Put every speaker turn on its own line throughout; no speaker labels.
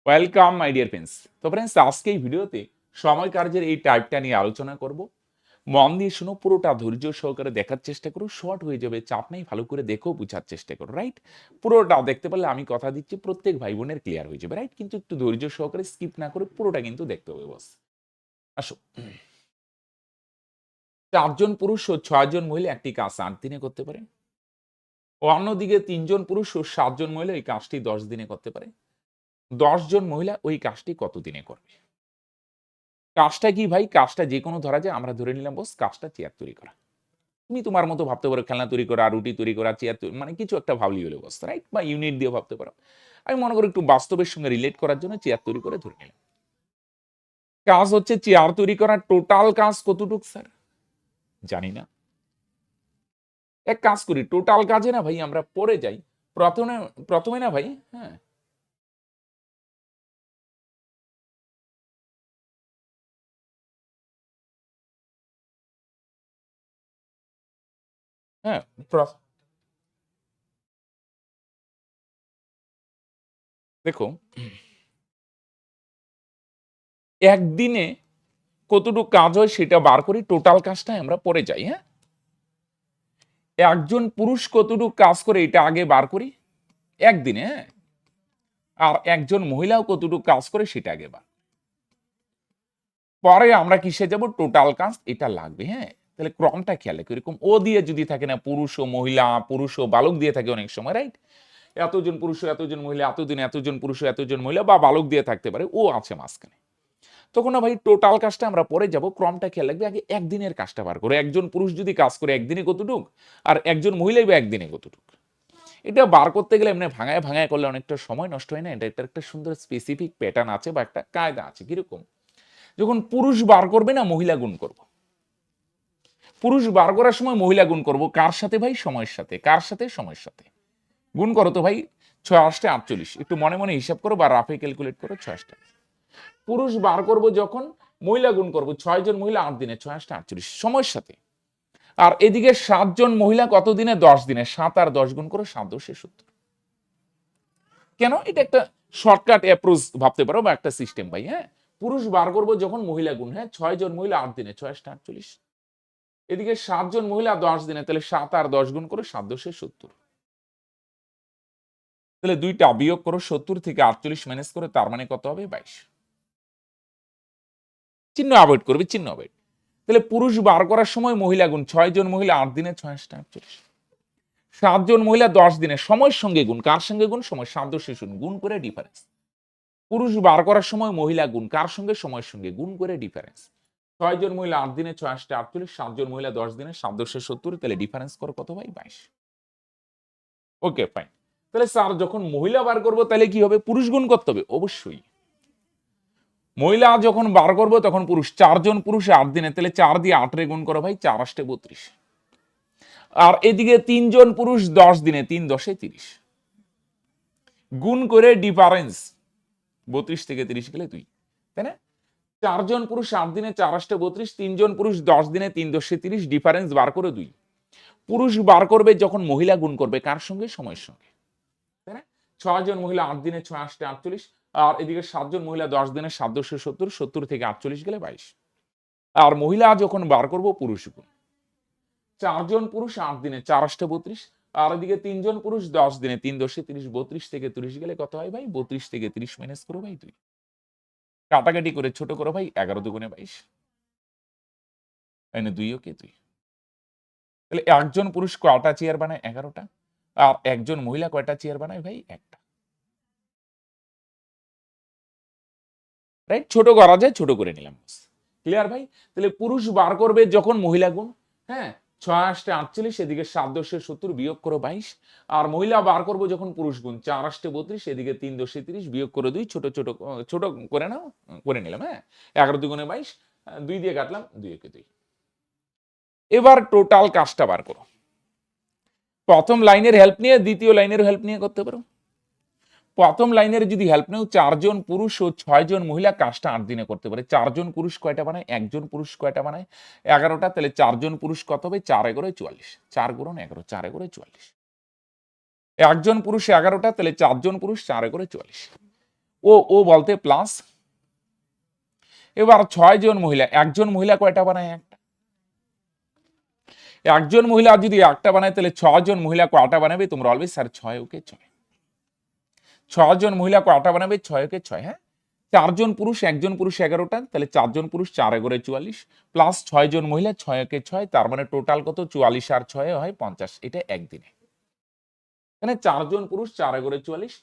Welcome my dear friends. তো friends, আজকে এই ভিডিওতে সময় কার্যের এই টাইপটা নিয়ে আলোচনা করব। মন দিয়ে শুনো, পুরোটা ধৈর্য সহকারে দেখার চেষ্টা করো। শর্ট হয়ে যাবে, চাপ নেই, ভালো করে দেখো, বোঝার চেষ্টা করো, রাইট? পুরোটা দেখতে পারলে আমি কথা দিচ্ছি প্রত্যেক ভাই বোনের ক্লিয়ার হয়ে যাবে, রাইট? কিন্তু একটু ধৈর্য সহকারে স্কিপ না করে পুরোটা কিন্তু দেখতে হবে বস। আসো, 4 জন পুরুষ ও 6 জন মহিলা একটি কাজ 8 দিনে করতে পারে। অন্যদিকে 3 জন পুরুষ ও 7 জন মহিলা এই কাজটি 10 দিনে করতে পারে। 10 জন মহিলা ওই কাজটি কত দিনে করবে? কাজটা কি ভাই? কাজটা যে কোনো ধরা যায়, আমরা ধরে নিলাম বস কাজটা চেয়ার তৈরি করা। তুমি তোমার মতো ভাবতে পারো খেলনা তৈরি করা, রুটি তৈরি করা, চেয়ার তৈরি, মানে কিছু একটা ভাবলি হলো বস, রাইট? বা ইউনিট দিয়ে ভাবতে পারো। আমি মনে করি একটু বাস্তবের সঙ্গে রিলেট করার জন্য চেয়ার তৈরি করে ধরে নিলাম। কাজ হচ্ছে চেয়ার তৈরি করা। টোটাল কাজ কতটুক স্যার? জানি না। এক কাজ করি, টোটাল কাজে না ভাই আমরা পড়ে যাই। প্রথমে প্রথমে না ভাই, হ্যাঁ হ্যাঁ দেখো, একদিনে কতটুকু কাজ হয় সেটা বার করি, টোটাল কাজটা আমরা পড়ে যাই। হ্যাঁ, একজন পুরুষ কতটুকু কাজ করে এটা আগে বার করি একদিনে, হ্যাঁ। আর একজন মহিলাও কতটুকু কাজ করে সেটা আগে বার, পরে আমরা কিসে যাব? টোটাল কাজ এটা লাগবে, হ্যাঁ। তাহলে ক্রমটা খেয়াল রাখো, এরকম ও দিয়ে যদি থাকে না, পুরুষ ও মহিলা, পুরুষ ও বালক দিয়ে থাকে অনেক সময়, রাইট? এতজন পুরুষ ও এতজন মহিলা, এতদিন এতজন পুরুষ ও এতজন মহিলা, বা বালক দিয়ে থাকতে পারে, ও আছে মাঝখানে। তখন না ভাই টোটাল কাজটা আমরা পরে যাব, ক্রমটা খেয়াল রাখবে, আগে একদিনের কাজটা বার করো। একজন পুরুষ যদি কাজ করে একদিনে কতটুক, আর একজন মহিলাই বা একদিনে কতটুক, এটা বার করতে গেলে এমনি ভাঙায় ভাঙায় করলে অনেকটা সময় নষ্ট হয় না? এটা একটা সুন্দর স্পেসিফিক প্যাটার্ন আছে বা একটা কায়দা আছে। কিরকম? যখন পুরুষ বার করবে না, মহিলা গুণ করব। পুরুষ বার করার সময় মহিলা গুণ করব কার সাথে ভাই? সময়ের সাথে। কার সাথে? সময়ের সাথে। গুণ করো তো ভাই, 6 8 48, একটু মনে মনে হিসাব করো বা রাফে ক্যালকুলেট করো। 6 পুরুষ বার করব যখন, মহিলা গুণ করব 6 জন মহিলা 8 দিনে, 6 8 48 সময়ের সাথে। আর এদিকে 7 জন মহিলা কত দিনে? 10 দিনে। 7 আর 10 গুণ করো, 7 10 70। কেন? এটা একটা শর্টকাট অ্যাপ্রোচ ভাবতে পারো বা একটা সিস্টেম ভাই, হ্যাঁ। পুরুষ বার করবো যখন, মহিলা গুণ, হ্যাঁ। 6 জন মহিলা 8 দিনে, 6 8 48। এদিকে 7 জন মহিলা 10 দিনে, তাহলে 7 আর 10 গুণ করে, 7 10 70। তাহলে দুইটা বিয়োগ করো, 70 থেকে 48 ম্যানেজ করে, তার মানে কত হবে? 22। চিহ্ন অ্যাভয়েড করবে, চিহ্ন অ্যাভয়েড। তাহলে পুরুষ বার করার সময় মহিলা গুণ, 6 জন মহিলা 8 দিনে, 6 48। 7 জন মহিলা 10 দিনে, সময়ের সঙ্গে গুণ। কার সঙ্গে গুণ? সময়। 7 10 শুন, গুণ করে ডিফারেন্স। পুরুষ বার করার সময় মহিলা গুণ, কার সঙ্গে? সময়ের সঙ্গে, গুণ করে ডিফারেন্স। 6 জন মহিলা 8 দিনে, 6 8 48। 7 জন মহিলা 10 দিনে, 7 10 70। তাহলে ডিফারেন্স করো কত ভাই? 22। Okay fine. তাহলে স্যার যখন মহিলা বার করবো তাহলে কি হবে? পুরুষ গুণ করতে হবে অবশ্যই। মহিলা যখন বার করবো তখন পুরুষ। 4 জন পুরুষ 8 দিনে, তাহলে 4 দিয়ে 8 রে গুণ করো ভাই, 4 8 32। আর এদিকে 3 জন পুরুষ 10 দিনে, 3 10 30। গুণ করে ডিফারেন্স, 32 থেকে 30 গেলে 2, তাই না? 4 জন পুরুষ 8 দিনে, 4 8 32। 3 জন পুরুষ 10 দিনে, 3 10 30। ডিফারেন্স বার করে 2। পুরুষ বার করবে যখন, মহিলা গুণ করবে কার সঙ্গে? সময়ের সঙ্গে, তাই না? 6 জন মহিলা 8 দিনে, 6 8 48। আর এদিকে 7 জন মহিলা 10 দিনে, 7 10 70। 70 থেকে 48 গেলে 22। আর মহিলা যখন বার করব, পুরুষ গুণ। 4 জন পুরুষ 8 দিনে, 4 8 32। আর এদিকে 3 জন পুরুষ 10 দিনে, 3 10 30। 32 থেকে 30 গেলে কত হয় ভাই? 32 থেকে 30 মাইনাস করো ভাই 2। কাটাকাটি করে ছোট করো ভাই, 11 দুগুণে 22। এনে 2 ওকে 2। তাহলে একজন পুরুষ কয়টা চেয়ার বানায়? 11টা। আর একজন মহিলা কয়টা চেয়ার বানায় ভাই? একটা। রাইট? ছোট করা যায়, ছোট করে নিলাম। ক্লিয়ার ভাই? তাহলে পুরুষ বার করবে যখন, মহিলা গুণ, হ্যাঁ। 6 8 48, এদিকে 7 10 70 বিয়োগ করো 22। আর মহিলা বার করবো যখন, পুরুষ গুণ। 4 8 32, এদিকে 3 10 30 বিয়োগ করে 2। ছোট ছোট ছোট করে নাও, করে নিলাম, হ্যাঁ। 11 দুগুণে 22। 2 দিয়ে কাটলাম, 2 একে 2। এবার টোটাল কাজটা বার করো। প্রথম লাইনের হেল্প নিয়ে, দ্বিতীয় লাইনের হেল্প নিয়ে করতে পারো। প্রথম লাইনের যদি হেল্প নেও, 4 জন পুরুষ ও 6 জন মহিলা কাজটা 8 দিনে করতে পারে। 4 জন পুরুষ কয়টা বানায়? একজন পুরুষ কয়টা বানায়? 11টা। তাহলে 4 জন পুরুষ কত হবে? 4 11 44। 4 গুণন 11, 4 11 44। একজন পুরুষ 11টা, তাহলে 4 জন পুরুষ, 4 11 44। ও বলতে প্লাস, এবার 6 জন মহিলা, একজন মহিলা কয়টা বানায়? একটা। একজন মহিলা যদি একটা বানায় তাহলে 6 জন মহিলা কয়টা বানাবে? তোমরা অলওয়েজ স্যার 6 ওকে 6, 6 জন মহিলা কয়টা বানাবে? 6 ওকে 6। হ্যাঁ, 4 জন পুরুষ, একজন পুরুষ 11টা, তাহলে 4 জন পুরুষ 4 এগারো 44 প্লাস 6 জন মহিলা 6 ওকে 6, তার মানে টোটাল কত? 44 আর 6 হয় 50। এটা একদিনে। এখানে 4 জন পুরুষ 4 এগারো 44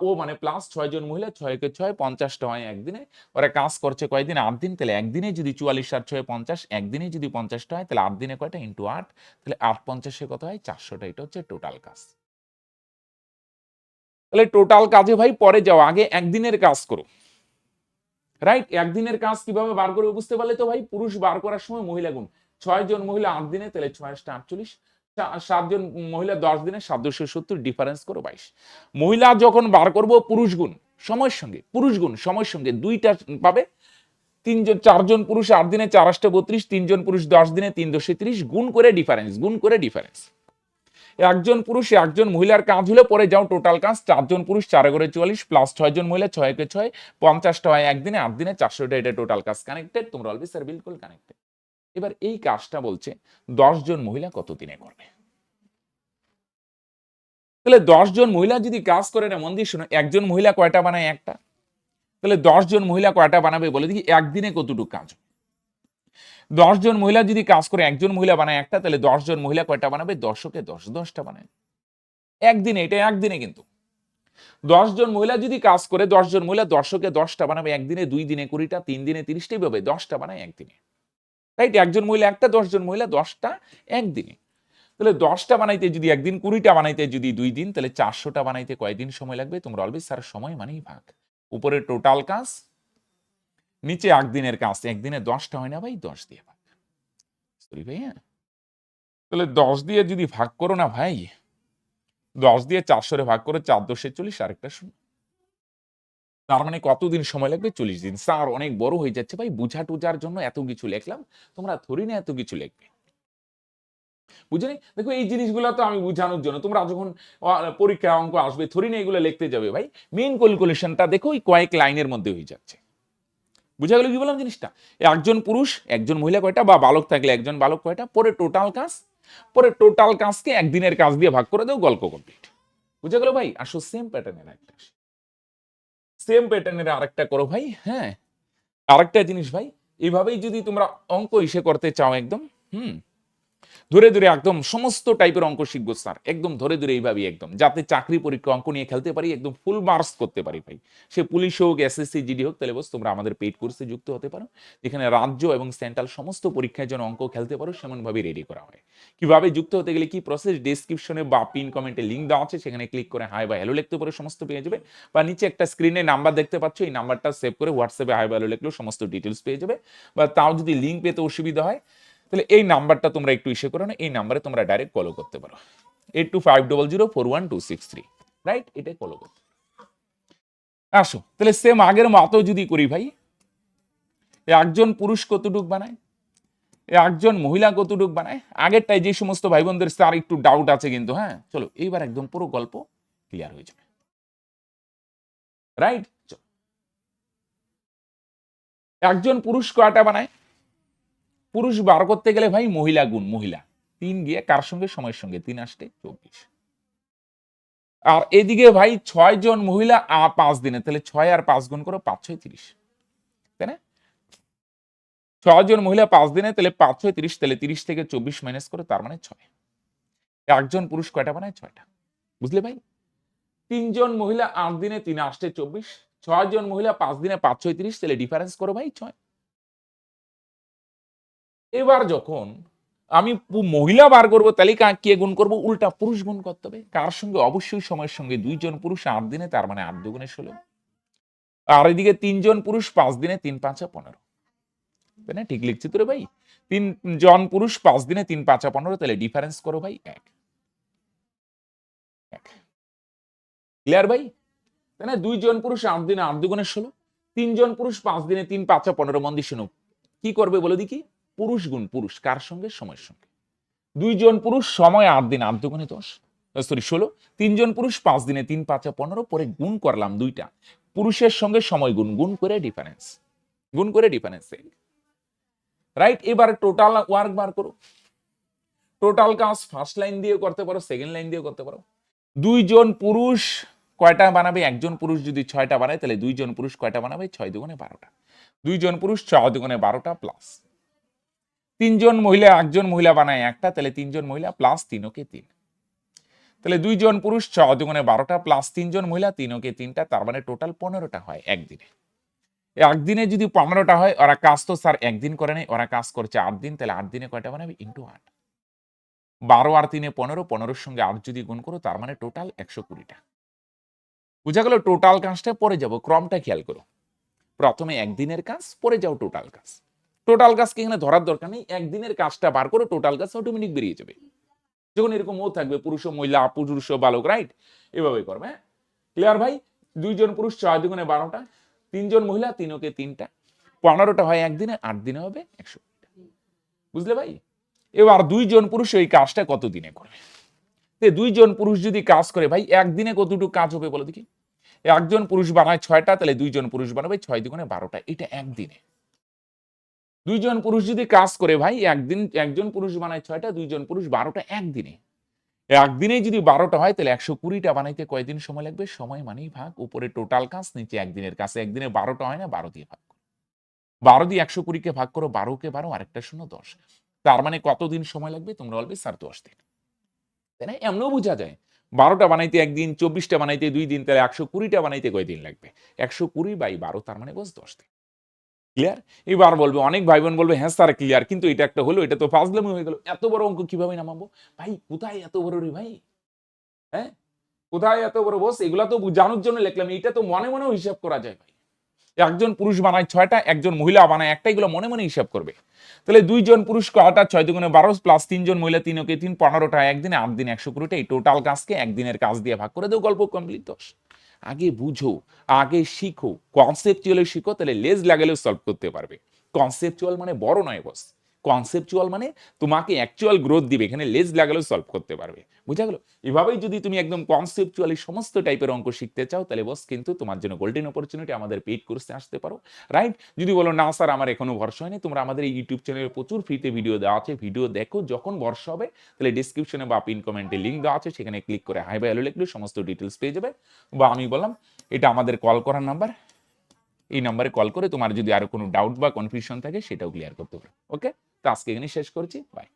ও মানে প্লাস 6 জন মহিলা 6 একে 6, 50টা হয় একদিনে। ওরা কাজ করছে কয়দিন? 8 দিন। তাহলে একদিনে যদি 44 আর 6 50, একদিনে যদি 50টা হয় তাহলে 8 দিনে কয়টা? ইনটু 8, তাহলে 8 50 কত হয়? 400টা। এটা হচ্ছে টোটাল কাজ। তাহলে টোটাল কাজে ভাই পরে যাও, আগে একদিনের কাজ করো। রাইট, একদিনের কাজ কিভাবে বার করবে বুঝতে পারলে তো ভাই? পুরুষ বার করার সময় মহিলা গুণ, 6 জন মহিলা 8 দিনে, তাহলে 6 48, 7 জন মহিলা 10 দিনে, 770 ডিফারেন্স করো 22। মহিলা যখন বার করব পুরুষ গুণ সময়ের সঙ্গে, পুরুষ গুণ সময়ের সঙ্গে দুইটা পাবে। 3 জন 4 জন পুরুষ 8 দিনে 4 8 32, 3 জন পুরুষ 10 দিনে 3 10 30, গুণ করে ডিফারেন্স, গুণ করে ডিফারেন্স। একজন পুরুষ একজন মহিলার কাজ হলে পরে যাও টোটাল কাজ, 4 জন পুরুষ 4 এগারো 44 প্লাস 6 জন মহিলা 6 একে 6, 50টা হয় একদিনে, 8 দিনে 400টা। এটা টোটাল কাজ। কানেক্টেড? তোমরা অলওয়েজ স্যার বিলকুল কানেক্টেড। এবার এই কাজটা বলছে 10 জন মহিলা কত দিনে করবে। তাহলে 10 জন মহিলা যদি কাজ করে, না মন দিয়ে শোনো, একজন মহিলা কয়টা বানায়? একটা। তাহলে 10 জন মহিলা কয়টা বানাবে বলে দেখি, একদিনে কতটুকু কাজ? 10 জন মহিলা যদি কাজ করে, একজন মহিলা বানায় একটা, তাহলে 10 জন মহিলা কয়টা বানাবে? 10 ওকে 10, 10টা বানায় একদিনে। এটা একদিনে কিন্তু 10 জন মহিলা যদি কাজ করে, 10 জন মহিলা 10 ওকে 10টা বানাবে একদিনে, 2 দিনে 20টা, 3 দিনে 30টা, ভাবে 10টা বানায় একদিনে। রাইট, একজন মহিলা একটা, 10 জন মহিলা 10টা একদিনে। তাহলে 10টা বানাইতে যদি একদিন, 20টা বানাইতে যদি 2 দিন, তাহলে 400টা বানাইতে কয়দিন সময় লাগবে? তোমরা অলওয়েজ স্যার সময় মানেই ভাগ, উপরে টোটাল কাজ, নিচে একদিনের কাজ। একদিনে 10টা হয় না ভাই, 10 দিয়ে ভাগ। সরি ভাই, হ্যাঁ, তাহলে 10 দিয়ে যদি ভাগ করো না ভাই, 10 দিয়ে 400 ভাগ করো, 4 10 40, আরেকটা শূন্য। তার মানে কতদিন সময় লাগবে? 40 দিন। স্যার অনেক বড় হয়ে যাচ্ছে ভাই, বুঝা টুজার জন্য এত কিছু লিখলাম, তোমরা থরি না এত কিছু লিখবে, বুঝলি? দেখো এই জিনিসগুলো তো আমি বুঝানোর জন্য, তোমরা যখন পরীক্ষা অঙ্ক আসবে থরি না এগুলো লিখতে যাবে ভাই, মেইন ক্যালকুলেশনটা দেখো ওই কয়েক লাইনের মধ্যে হয়ে যাচ্ছে। বুঝা গেল কি বললাম জিনিসটা? একজন পুরুষ একজন মহিলা কয়টা, বা বালক থাকলে একজন বালক কয়টা, পরে টোটাল কাজ, পরে টোটাল কাজকে একদিনের কাজ দিয়ে ভাগ করে দাও, গল্প কমপ্লিট। বুঝা গেল ভাই? আসো সেম প্যাটার্নের একটা, সেম প্যাটার্নের আরেকটা করো ভাই। হ্যাঁ, আরেকটা জিনিস ভাই, এইভাবেই যদি তোমরা অঙ্ক ইসে করতে চাও একদম, ধরে ধরে একদম সমস্ত টাইপের অঙ্ক শিখবো স্যার, একদম ধরে ধরে এইভাবেই, একদম যাতে চাকরি পরীক্ষা অঙ্ক নিয়ে খেলতে পারি, একদম ফুল মার্কস করতে পারি ভাই। সে পুলিশ হোক, এসএসসি জিডি হোক, তাহলে বস তোমরা আমাদের পেইড কোর্সে যুক্ত হতে পারো, যেখানে রাজ্য এবং সেন্ট্রাল সমস্ত পরীক্ষায় যেন অঙ্ক খেলতে পারো সেমন ভাবে রেডি করা হয়। কিভাবে যুক্ত হতে গেলে কি প্রসেস, ডেসক্রিপশনে বা পিন কমেন্টে লিঙ্ক দেওয়া আছে, সেখানে ক্লিক করে হাই বা হ্যালো লিখতে পারো, সমস্ত পেয়ে যাবে। বা নিচে একটা স্ক্রিনে নাম্বার দেখতে পাচ্ছ, এই নাম্বারটা সেভ করে হোয়াটসঅ্যাপে হাই বা হ্যালো লিখলেও সমস্ত ডিটেলস পেয়ে যাবে। বা তাও যদি লিঙ্ক পেতে অসুবিধা হয়, তাহলে এই নাম্বারটা তোমরা একটু ইস্যু করো না, এই নাম্বারে তোমরা ডাইরেক্ট কল করতে পারো, 8250041263। রাইট, এটাই কল করতে। আসো তাহলে সেম আগের মতো যদি করি ভাই, একজন পুরুষ কতটুক বানায়, একজন মহিলা কতটুক বানায়, আগেরটাই যে সমস্ত ভাই বোনদের স্যার একটু ডাউট আছে কিন্তু, হ্যাঁ চলো এইবার একদম পুরো গল্প ক্লিয়ার হয়ে যাবে। রাইট, একজন পুরুষ কয়টা বানায়? পুরুষ বার করতে গেলে ভাই মহিলা গুণ, মহিলা 3 গিয়ে কার সঙ্গে? সময়ের সঙ্গে, 3 আসতে 24। আর এদিকে ভাই 6 জন মহিলা 5 দিনে, তাহলে 6 আর 5 গুণ করো, 5 6 30, তাই না? 6 জন মহিলা 5 দিনে, তাহলে 5 6 30, তাহলে 30 থেকে 24 মাইনাস করো, তার মানে 6। একজন পুরুষ কয়টা বানায়? 6টা। বুঝলে ভাই? 3 জন মহিলা 8 দিনে, 3 আসতে 24, 6 জন মহিলা 5 দিনে, 5 6 30, তাহলে ডিফারেন্স করো ভাই 6। এবার যখন আমি মহিলা বার করবো, তাহলে কে গুণ করবো? উল্টা পুরুষ গুণ করতে হবে। কার সঙ্গে? অবশ্যই সময়ের সঙ্গে। 2 জন পুরুষ 8 দিনে, তার মানে 8 দুগুণে 16। আর এদিকে 3 জন পুরুষ 5 দিনে, 3 5 15, তাই না? ঠিক লিখছি তো রে ভাই? 3 জন পুরুষ 5 দিনে, 3 5 15, তাহলে ডিফারেন্স করো ভাই 1। ক্লিয়ার ভাই? তাই না? 2 জন পুরুষ 8 দিনে, 8 দুগুণে 16। 3 জন পুরুষ 5 দিনে, 3 5 15, মন দিয়ে শুনো, কি করবে বলে দেখি? পুরুষ গুণ পুরুষ, কার সঙ্গে? সময়ের সঙ্গে। 2 জন পুরুষ সময় 8 দিন, 8 দুগুণে 10, সরি 16। 3 জন পুরুষ 5 দিনে, 3 5 15, পরে গুণ করলাম দুইটা, পুরুষের সঙ্গে সময় গুণ, গুণ করে ডিফারেন্স, গুণ করে ডিফারেন্স, রাইট? এবার টোটাল ওয়ার্ক বার করো। টোটাল কাজ ফার্স্ট লাইন দিয়ে করতে পারো, সেকেন্ড লাইন দিয়ে করতে পারো। দুইজন পুরুষ কয়টা বানাবে? একজন পুরুষ যদি 6টা বানায় তাহলে দুইজন পুরুষ কয়টা বানাবে? 6 দুগুণে 12টা। দুইজন পুরুষ 6 দুগুণে 12টা প্লাস তিনজন মহিলা, একজন মহিলা বানায় একটা, তাহলে তিনজন মহিলা প্লাস 3 কে 3, তাহলে দুইজন পুরুষ 6 দুগুণে 12টা প্লাস তিনজন মহিলা 3 কে 3টা, তার মানে টোটাল 15টা হয় একদিনে। একদিনে যদি 15টা হয়, ওরা কাজ তো স্যার একদিন করে নাই, ওরা কাজ করছে 8 দিন, তাহলে 8 দিনে কয়টা বানাবে? ইন্টু 8, 12 আর 3 15, 15-র সঙ্গে 8 যদি গুণ করো, তার মানে টোটাল 120টা। বুঝা গেল? টোটাল কাজটা পরে যাব, ক্রমটা খেয়াল করো। প্রথমে একদিনের কাজ, পরে যাও টোটাল কাজ। টোটাল কাজকে এখানে ধরার দরকার নেই, একদিনের কাজটা বার করো, টোটাল কাজ অটোমেটিক বেরিয়ে যাবে। যখন এরকম ও থাকবে পুরুষ ও মহিলা, পুরুষ ও বালক, রাইট? এভাবে করবে। হ্যাঁ, ক্লিয়ার ভাই? দুইজন পুরুষ 6 দুগুণে 12টা, তিনজন মহিলা 3 কে 3টা, 15টা হয় একদিনে, 8 দিনে হবে 100। বুঝলে ভাই? এবার দুইজন পুরুষ এই কাজটা কত দিনে করবে? দুইজন পুরুষ যদি কাজ করে ভাই, একদিনে কতটুকু কাজ হবে বলো দেখি? একজন পুরুষ বানায় 6টা, তাহলে দুইজন পুরুষ বানাবে 6 দুগুণে 12টা, এটা একদিনে। দুইজন পুরুষ যদি কাজ করে ভাই, একজন পুরুষ বানায় 6টা, দুইজন পুরুষ 12টা একদিনে। একদিনে যদি 12টা হয়, তাহলে 120টা বানাইতে কয়দিন সময় লাগবে? সময় মানেই ভাগ, উপরে টোটাল কাজ, নিচে একদিনের কাজ। একদিনে 12টা হয় না, 12 দিয়ে ভাগ করো। 12 দিয়ে 120কে ভাগ করো, 12 কে 12, আরেকটা শূন্য 10। তার মানে কতদিন সময় লাগবে? তোমরা বলবে স্যার 10 দিন। তাই না? এমনও বোঝা যায়, 12টা বানাইতে একদিন, 24টা বানাইতে 2 দিন, তাহলে 120টা বানাইতে কয়দিন লাগবে? 120/12, তার মানে বস 10 দিন। ক্লিয়ার? এবার বলবে, অনেক ভাই বোন বলবে, হ্যাঁ স্যার ক্লিয়ার, কিন্তু এটা একটা হলো, এটা তো ফাজলামি হয়ে গেল, এত বড় অঙ্ক কিভাবে নামাবো? ভাই কোথায় এত বড় রে ভাই? হ্যাঁ, কোথায় এত বড় বস? এগুলা তো জানার জন্য লিখলাম, এটা তো মনে মনেও হিসাব করা যায় ভাই। একজন পুরুষ বানায় 6টা, একজন মহিলা বানায় একটা, এগুলো মনে মনে হিসাব করবে। তাহলে দুইজন পুরুষ কয়টা? 6 দুগুণে 12 প্লাস তিনজন মহিলা 3 কে 3, 15টা একদিনে, 8 দিনে 120টা। এই টোটাল কাজকে একদিনের কাজ দিয়ে ভাগ করে দেও, গল্প কমপ্লিট। 10। আগে বুঝো, আগে শিখো, কনসেপচুয়ালি শিখো, তাহলে লেজ লাগালেও সলভ করতে পারবে। কনসেপচুয়াল মানে বড় নয় বস, কনসেপচুয়াল মানে তোমাকে অ্যাকচুয়াল গ্রোথ দিবে, এখানে লেজ লাগালেও সলভ করতে পারবে। বুঝা গেল? এভাবেই যদি তুমি একদম কনসেপচুয়ালি সমস্ত টাইপের অঙ্ক শিখতে চাও, তাহলে বস কিন্তু তোমার জন্য গোল্ডেন অপরচুনিটি, আমাদের পেইড কোর্সে আসতে পারো, রাইট? যদি বলো না স্যার আমার এখনো ভরসা হয়নি, তোমরা আমাদের এই ইউটিউব চ্যানেলে প্রচুর ফ্রিতে ভিডিও দেওয়া আছে, ভিডিও দেখো, যখন ভরসা হবে তাহলে ডিসক্রিপশনে বা পিন কমেন্টে লিঙ্ক দেওয়া আছে, সেখানে ক্লিক করে হাই বাই হ্যালো লিখলে সমস্ত ডিটেলস পেয়ে যাবে। বা আমি বললাম, এটা আমাদের কল করার নাম্বার, এই নাম্বারে কল করে তোমার যদি আরো কোনো ডাউট বা কনফিউশন থাকে সেটাও ক্লিয়ার করতে পারো। ওকে, তো আজকে এখানে শেষ করছি, বাই।